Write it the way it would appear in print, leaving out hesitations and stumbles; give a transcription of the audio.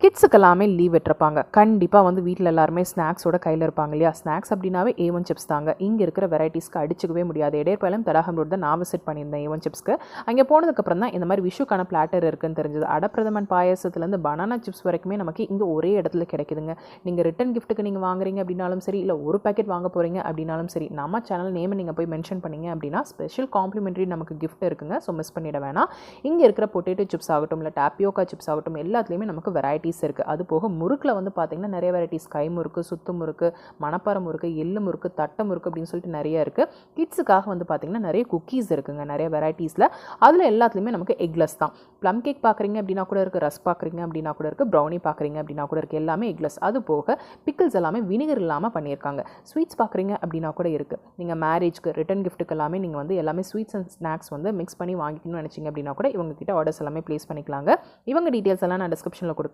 கிட்ஸுக்கு எல்லாமே லீவ் விட்டுருப்பாங்க. கண்டிப்பாக வந்து வீட்டில் எல்லாருமே ஸ்நாக்ஸோட கையில் இருப்பாங்க இல்லையா? ஸ்நாக்ஸ் அப்படின்னாவே A1 சிப்ஸ் தாங்க. இங்கே இருக்கிற வெரைட்டிஸ்க்கு அடிச்சுக்கவே முடியாது. இடையர்பாளையம் தடாகம் ரோட் தான் நான் விசிட் பண்ணியிருந்தேன் A1 சிப்ஸ்க்கு. அங்கே போனதுக்கப்புறம் தான் இந்த மாதிரி விஷுக்கான பிளாட்டர் இருக்குன்னு தெரிஞ்சது. அடப்பிரதமன் பாயசத்துலேருந்து பனானா சிப்ஸ் வரைக்குமே நமக்கு இங்கே ஒரே இடத்துல கிடைக்குதுங்க. நீங்கள் ரிட்டன் கிஃப்ட்டுக்கு நீங்கள் வாங்குறீங்க அப்படின்னாலும் சரி, இல்லை ஒரு பேக்கெட் வாங்க போகிறீங்க அப்படின்னாலும் சரி, நம்ம சேனல் நேமை நீங்கள் போய் மென்ஷன் பண்ணீங்க அப்படின்னா ஸ்பெஷல் காம்ப்ளிமெண்ட்ரி நமக்கு கிஃப்ட் இருக்குங்க. ஸோ மிஸ் பண்ணிட வேணாம். இங்கே இருக்கிற பொட்டேட்டோ சிப்ஸ் ஆகட்டும், இல்லை டாப்பியோக்கா சிப்ஸ் ஆகட்டும், எல்லாத்துலேயுமே நமக்கு வெரைட்டிஸ் இருக்குது. அது போக முறுக்கில் வந்து பார்த்திங்கன்னா நிறைய வெரைட்டிஸ், கை முறுக்கு, சுத்து முறுக்கு, மணப்பாறை முறுக்கு, எள்ளு முறுக்கு, தட்டை முறுக்கு அப்படின்னு சொல்லிட்டு நிறைய இருக்குது. கிட்ஸுக்காக வந்து பார்த்திங்கன்னா நிறைய குக்கீஸ் இருக்குங்க, நிறைய வெரைட்டிஸில். அதில் எல்லாத்துலேயுமே நமக்கு எக்லெஸ் தான். ப்ளம் கேக் பார்க்குறீங்க அப்படின்னா கூட இருக்குது, ரஸ் பார்க்குறீங்க அப்படின்னா கூட இருக்குது, ப்ரௌனி பார்க்குறீங்க அப்படின்னா கூட இருக்குது, எல்லாமே எக்லெஸ். அது போக பிக்கிள்ஸ் எல்லாமே வினிகர் இல்லாமல் பண்ணியிருக்காங்க. ஸ்வீட்ஸ் பார்க்குறீங்க அப்படின்னா கூட இருக்குது. நீங்கள் மேரேஜ்க்கு ரிட்டன் கிஃப்ட்டுக்கு எல்லாமே நீங்கள் வந்து எல்லாமே ஸ்வீட்ஸ் அண்ட் ஸ்நாக்ஸ் வந்து மிக்ஸ் பண்ணி வாங்கிக்கணும்னு நினச்சிங்க அப்படின்னா கூட இவங்க கிட்ட ஆர்டர்ஸ் எல்லாமே ப்ளேஸ் பண்ணிக்கலாங்க. இவங்க டீட்டெயில்ஸ் எல்லாம் நான் டிஸ்கிரிப்ஷனில் கொடுக்குறேன்.